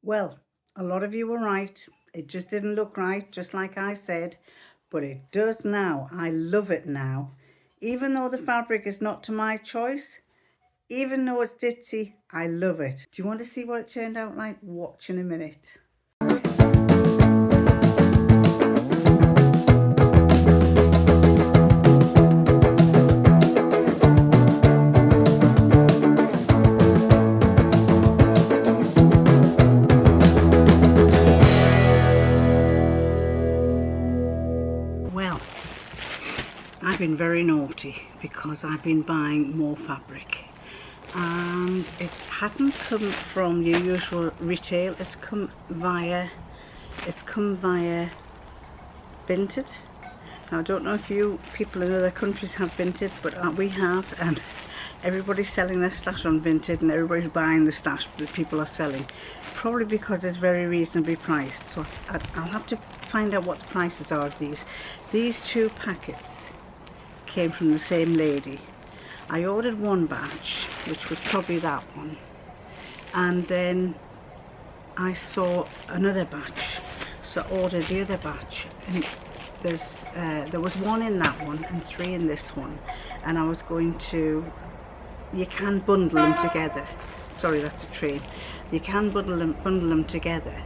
Well, a lot of you were right. It just didn't look right, just like I said, but it does now. I love it now. Even though the fabric is not to my choice, even though it's ditzy, I love it. Do you want to see what it turned out like? Watch in a minute. Well, I've been very naughty because I've been buying more fabric. And it hasn't come from your usual retail, it's come via Vinted. Now I don't know if you people in other countries have Vinted, but we have, and everybody's selling their stash on Vinted and everybody's buying the stash that people are selling, probably because it's very reasonably priced. So I'll have to find out what the prices are of these. These two packets came from the same lady. I ordered one batch, which was probably that one, and then I saw another batch, so I ordered the other batch, and there was one in that one and 3 in this one, and I was going to, you can bundle them together. Sorry, that's a train. You can bundle them together,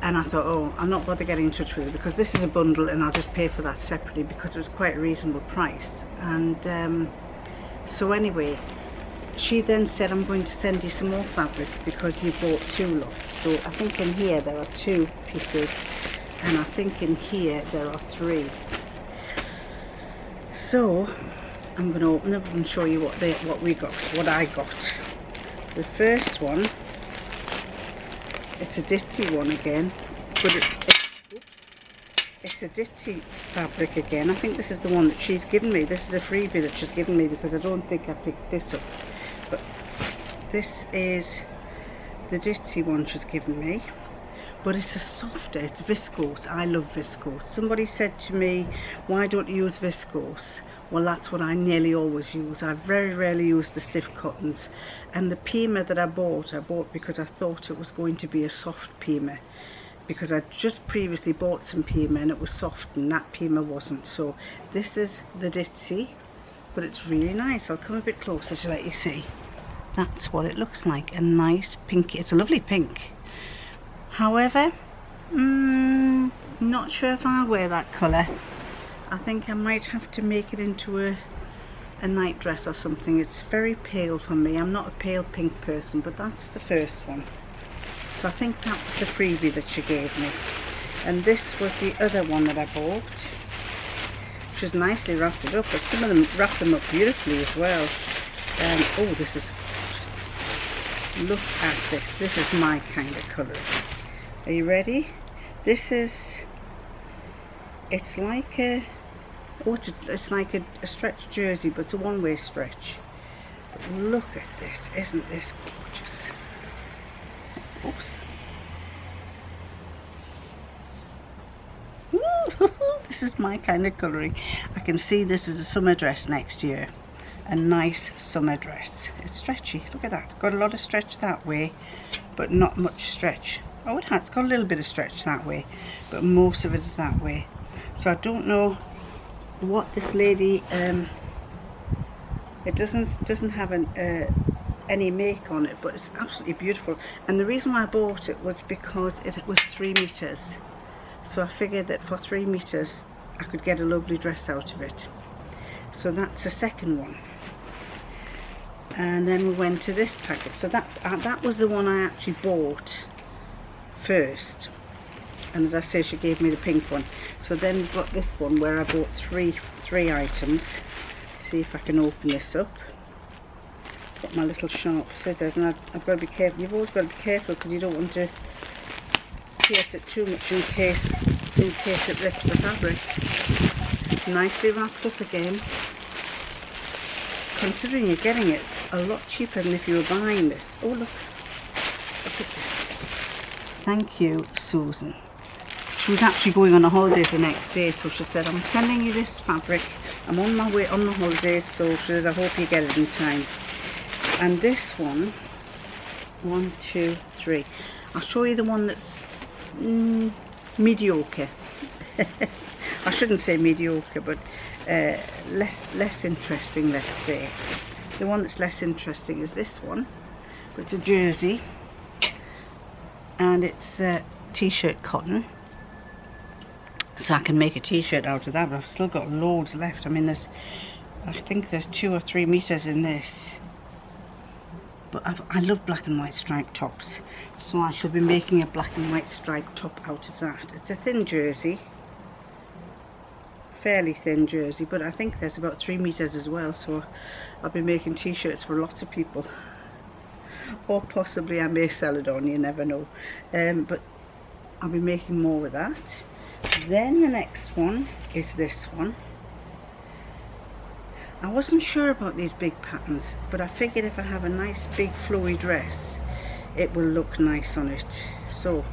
and I thought, oh, I'll not bother getting in touch with it because this is a bundle and I'll just pay for that separately because it was quite a reasonable price. And so anyway, she then said, I'm going to send you some more fabric because you bought 2 lots. So I think in here there are 2 pieces, and I think in here there are 3. So I'm going to open up and show you what I got. So the first one, it's a ditzy one again, but it's a ditzy fabric again. I think this is the one that she's given me. This is a freebie that she's given me because I don't think I picked this up. But this is the ditzy one she's given me. But it's a softer, it's viscose. I love viscose. Somebody said to me, why don't you use viscose? Well, that's what I nearly always use. I very rarely use the stiff cottons. And the Pima that I bought because I thought it was going to be a soft Pima, because I just previously bought some Pima and it was soft and that Pima wasn't. So this is the ditzy, but it's really nice. I'll come a bit closer to let you see. That's what it looks like, a nice pink. It's a lovely pink. However, not sure if I'll wear that colour. I think I might have to make it into a night dress or something. It's very pale for me. I'm not a pale pink person, but that's the first one. So I think that was the freebie that she gave me. And this was the other one that I bought. Which is nicely wrapped it up, but some of them wrap them up beautifully as well. Oh, this is gorgeous. Look at this. This is my kind of colour. Are you ready? This is, it's like a, it's like a stretch jersey, but it's a one-way stretch. But look at this. Isn't this gorgeous? Oops. This is my kind of colouring. I can see this is a summer dress next year. A nice summer dress. It's stretchy. Look at that. Got a lot of stretch that way, but not much stretch. Oh, it has got a little bit of stretch that way, but most of it is that way. So I don't know what this lady, it doesn't have any make on it, but it's absolutely beautiful. And the reason why I bought it was because it was 3 meters. So I figured that for 3 meters I could get a lovely dress out of it. So that's the second one. And then we went to this packet. So that was the one I actually bought first, and as I say, she gave me the pink one. So then we've got this one where I bought three items. See if I can open this up. Got my little sharp scissors, and I've got to be careful. You've always got to be careful because you don't want to pierce it too much in case it rips the fabric. Nicely wrapped up again. Considering you're getting it a lot cheaper than if you were buying this. Oh look at this. Thank you, Susan. She was actually going on a holiday the next day, so she said, I'm sending you this fabric. I'm on my way on the holidays, so she said, I hope you get it in time. And this one 1, 2, 3. I'll show you the one that's mediocre. I shouldn't say mediocre, but less interesting, let's say. The one that's less interesting is this one. It's a jersey, and it's t-shirt cotton, so I can make a t-shirt out of that. But I've still got loads left. I mean, I think there's 2 or 3 meters in this. But I love black and white striped tops, so I shall be making a black and white striped top out of that. It's a thin jersey, fairly thin jersey, but I think there's about 3 meters as well, so I'll be making t-shirts for lots of people. Or possibly I may sell it on, you never know. But I'll be making more with that. Then the next one is this one. I wasn't sure about these big patterns, but I figured if I have a nice big flowy dress, it will look nice on it. So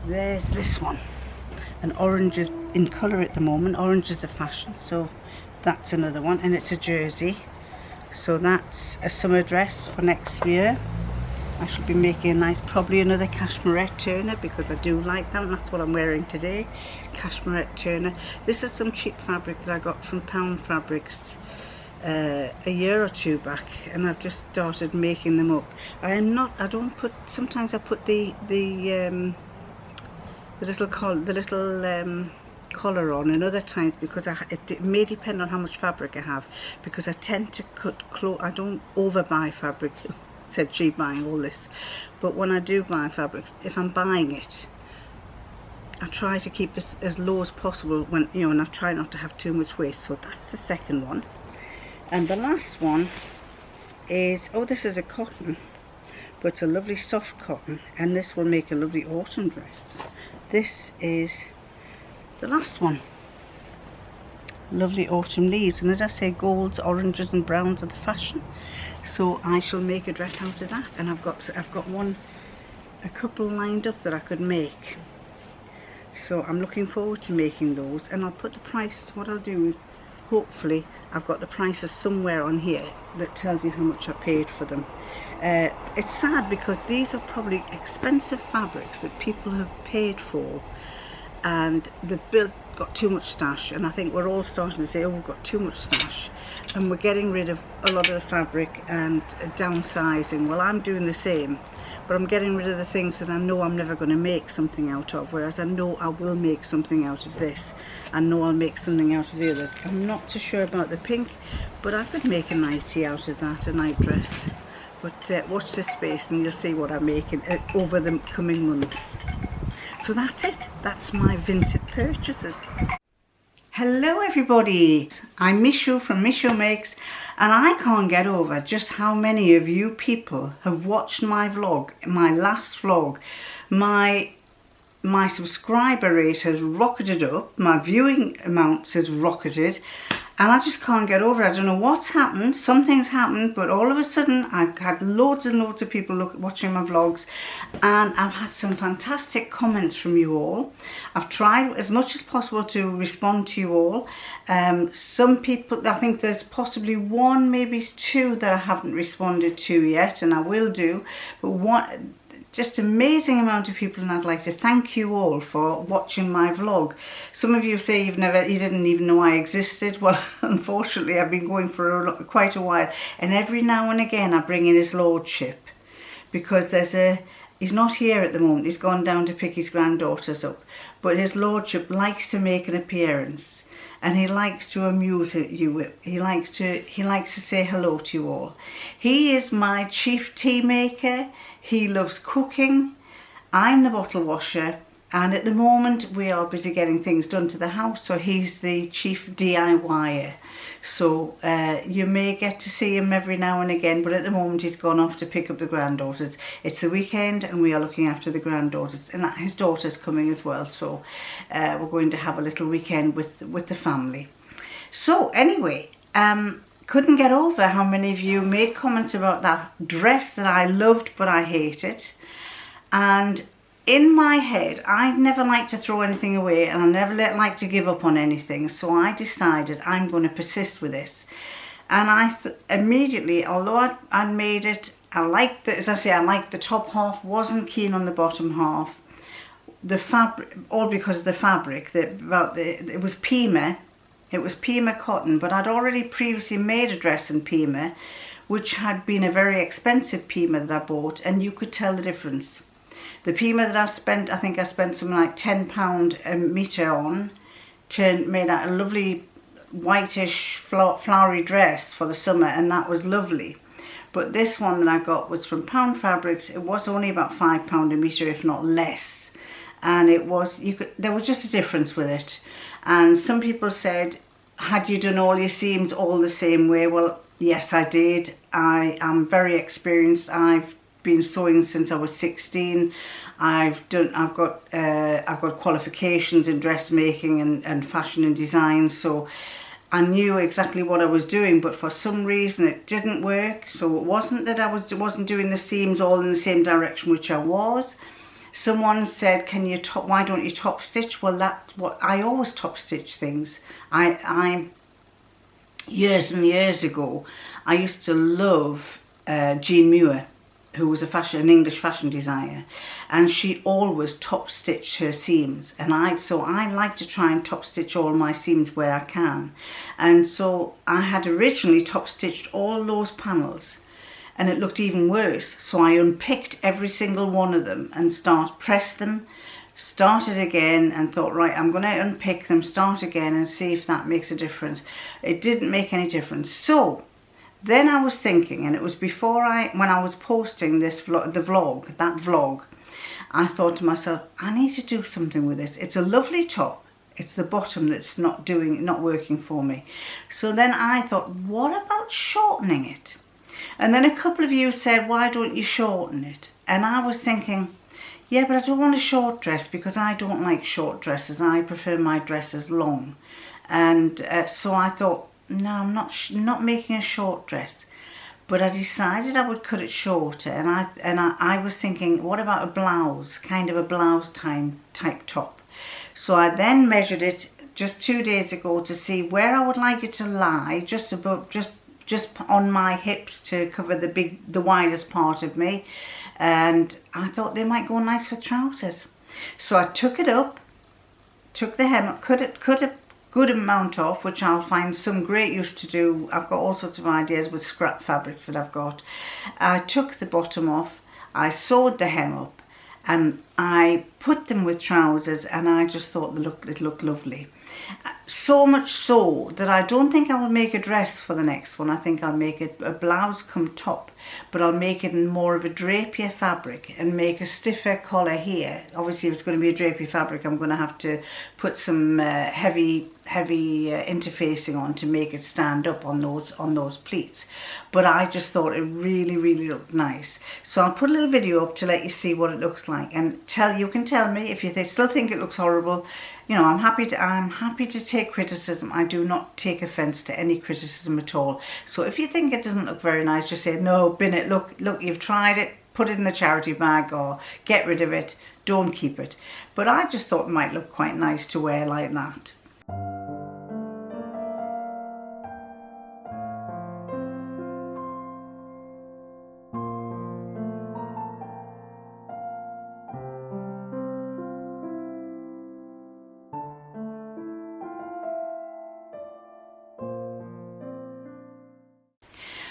there's this one. And orange is in colour at the moment. Orange is the fashion, so that's another one. And it's a jersey, so that's a summer dress for next year. I shall be making a nice, probably another cashmerette turner, because I do like that, and that's what I'm wearing today, cashmerette turner. This is some cheap fabric that I got from Pound Fabrics a year or 2 back, and I've just started making them up. Sometimes I put the little collar on, and other times, because it may depend on how much fabric I have, because I tend to cut clothes. I don't overbuy fabric. Said she buying all this, but when I do buy fabrics, if I'm buying it, I try to keep it as low as possible, when and I try not to have too much waste. So that's the second one. And the last one is, this is a cotton, but it's a lovely soft cotton, and this will make a lovely autumn dress. This is the last one. Lovely autumn leaves, and as I say, golds, oranges and browns are the fashion, so I shall make a dress out of that. And I've got a couple lined up that I could make, so I'm looking forward to making those. And I'll put the prices. What I'll do is, hopefully I've got the prices somewhere on here that tells you how much I paid for them. It's sad, because these are probably expensive fabrics that people have paid for, and the bill got too much stash, and I think we're all starting to say, oh, we've got too much stash, and we're getting rid of a lot of the fabric and downsizing. Well, I'm doing the same, but I'm getting rid of the things that I know I'm never going to make something out of, whereas I know I will make something out of this. I know I'll make something out of the other. I'm not too sure about the pink, but I could make a nightie out of that, a night dress. But watch this space and you'll see what I'm making over the coming months. So that's it. That's my Vinted purchases. Hello everybody, I'm Micheline from Micheline Makes, and I can't get over just how many of you people have watched my vlog, my last vlog. My subscriber rate has rocketed up, my viewing amounts has rocketed, and I just can't get over it. I don't know what's happened. Something's happened, but all of a sudden I've had loads and loads of people watching my vlogs, and I've had some fantastic comments from you all. I've tried as much as possible to respond to you all. Some people, I think there's possibly 1, maybe 2 that I haven't responded to yet, and I will do, but just amazing amount of people, and I'd like to thank you all for watching my vlog. Some of you say you didn't even know I existed. Well, unfortunately I've been going for quite a while, and every now and again I bring in his lordship, because he's not here at the moment. He's gone down to pick his granddaughters up, but his lordship likes to make an appearance, and he likes to amuse you. He likes to say hello to you all. He is my chief tea maker. He loves cooking. I'm the bottle washer, and at the moment we are busy getting things done to the house, so he's the chief DIYer. So you may get to see him every now and again, but at the moment he's gone off to pick up the granddaughters. It's the weekend and we are looking after the granddaughters, and his daughter's coming as well, so we're going to have a little weekend with the family. So anyway, couldn't get over how many of you made comments about that dress that I loved but I hated. And in my head, I never like to throw anything away, and I never like to give up on anything, so I decided I'm going to persist with this. And I immediately, although I'd made it liked the, as I say, I liked the top half, wasn't keen on the bottom half. The fabric, all because of the fabric, it was Pima. It was Pima cotton, but I'd already previously made a dress in Pima, which had been a very expensive Pima that I bought, and you could tell the difference. The Pima that I spent, I think I spent something like £10 a metre on, made out a lovely whitish flowery dress for the summer, and that was lovely. But this one that I got was from Pound Fabrics. It was only about £5 a metre, if not less. And it was, there was just a difference with it. And some people said, had you done all your seams all the same way? Well, yes, I did. I am very experienced. I've been sewing since I was 16. I've got qualifications in dressmaking and fashion and design, so I knew exactly what I was doing, but for some reason it didn't work. So it wasn't that I wasn't doing the seams all in the same direction, which I was. Someone said, why don't you top stitch? Well, that's what I always top stitch things. I years and years ago, I used to love Jean Muir, who was an English fashion designer, and she always top stitched her seams, and so I like to try and top stitch all my seams where I can. And so I had originally top stitched all those panels, and it looked even worse, so I unpicked every single one of them and pressed them, started again, and thought, right, I'm going to unpick them, start again, and see if that makes a difference. It didn't make any difference. So then I was thinking, and it was before when I was posting this vlog, I thought to myself, I need to do something with this. It's a lovely top. It's the bottom that's not working for me. So then I thought, what about shortening it? And then a couple of you said, why don't you shorten it? And I was thinking, yeah, but I don't want a short dress because I don't like short dresses. I prefer my dresses long. And so I thought, no, I'm not making a short dress. But I decided I would cut it shorter, and I was thinking, what about a blouse, kind of a blouse type top? So I then measured it just 2 days ago to see where I would like it to lie, just on my hips to cover the widest part of me, and I thought they might go nice with trousers. So I took it up, took the hem up, cut a good amount off, which I'll find some great use to do. I've got all sorts of ideas with scrap fabrics that I've got. I took the bottom off, I sewed the hem up, and I put them with trousers, and I just thought it looked lovely. So much so that I don't think I will make a dress for the next one. I think I'll make it a blouse come top, but I'll make it in more of a drapier fabric and make a stiffer collar here. Obviously, if it's going to be a drapier fabric, I'm going to have to put some heavy interfacing on to make it stand up on those pleats. But I just thought it really looked nice. So I'll put a little video up to let you see what it looks like, and you can tell me if you still think it looks horrible. You know, I'm happy to take criticism. I do not take offence to any criticism at all. So if you think it doesn't look very nice, just say, no, bin it, look, you've tried it, put it in the charity bag or get rid of it, don't keep it. But I just thought it might look quite nice to wear like that.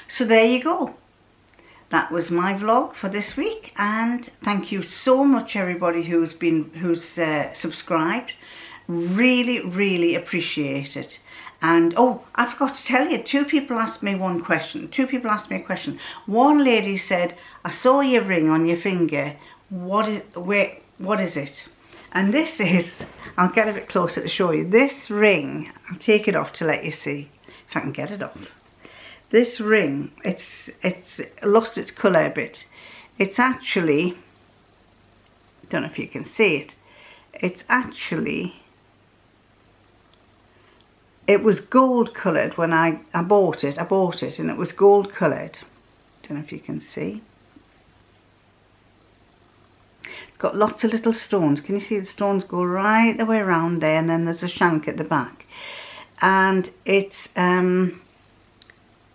So there you go. That was my vlog for this week, and thank you so much everybody who's subscribed. Really appreciate it. And oh, I forgot to tell you, two people asked me a question. One lady said, I saw your ring on your finger. What is it? And this is, I'll get a bit closer to show you. This ring, I'll take it off to let you see if I can get it off. This ring, it's lost its colour a bit. It's actually, don't know if you can see it, it's actually, it was gold coloured when I bought it. And it was gold coloured. Don't know if you can see. It's got lots of little stones. Can you see the stones go right the way around there, and then there's a shank at the back. And it's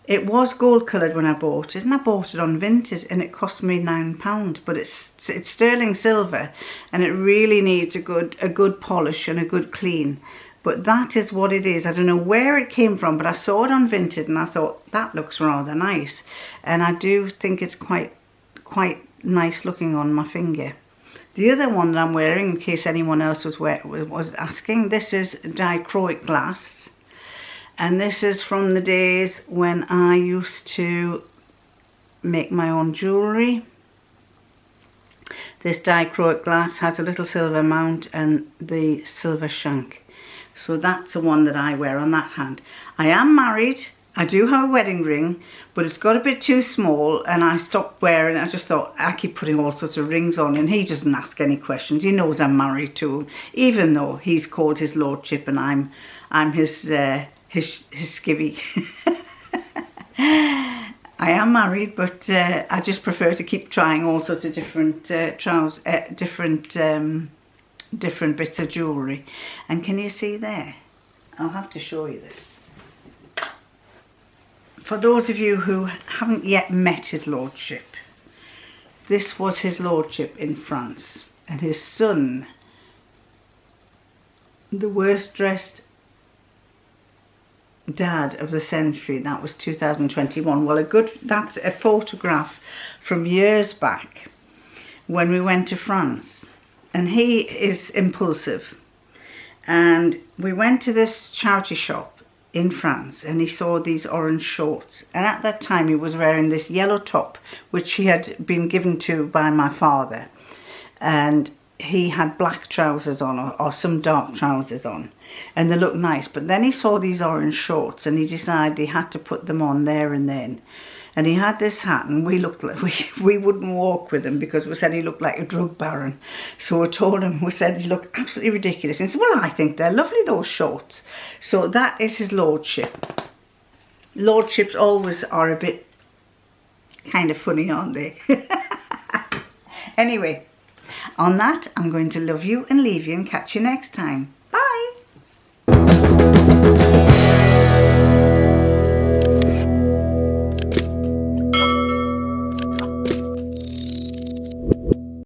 It was gold coloured when I bought it, and I bought it on Vinted, and it cost me £9. But it's sterling silver, and it really needs a good polish and a good clean. But that is what it is. I don't know where it came from, but I saw it on Vinted, and I thought that looks rather nice, and I do think it's quite nice looking on my finger. The other one that I'm wearing, in case anyone else was asking, this is dichroic glass. And this is from the days when I used to make my own jewellery. This dichroic glass has a little silver mount and the silver shank. So that's the one that I wear on that hand. I am married. I do have a wedding ring, but it's got a bit too small, and I stopped wearing it. I just thought, I keep putting all sorts of rings on, and he doesn't ask any questions. He knows I'm married to him, even though he's called his lordship and I'm his skivvy. I am married, but I just prefer to keep trying all sorts of different different bits of jewellery. And can you see there? I'll have to show you this. For those of you who haven't yet met his lordship, this was his lordship in France, and his son, the worst dressed dad of the century. That was 2021. Well, that's a photograph from years back when we went to France, and he is impulsive, and we went to this charity shop in France, and he saw these orange shorts, and at that time he was wearing this yellow top which he had been given to by my father, and he had black trousers on, or some dark trousers on, and they looked nice. But then he saw these orange shorts, and he decided he had to put them on there and then. And he had this hat, and we looked like we wouldn't walk with him because we said he looked like a drug baron. So we told him, we said he looked absolutely ridiculous. And he said, well, I think they're lovely, those shorts. So that is his lordship. Lordships always are a bit kind of funny, aren't they? Anyway, on that, I'm going to love you and leave you and catch you next time.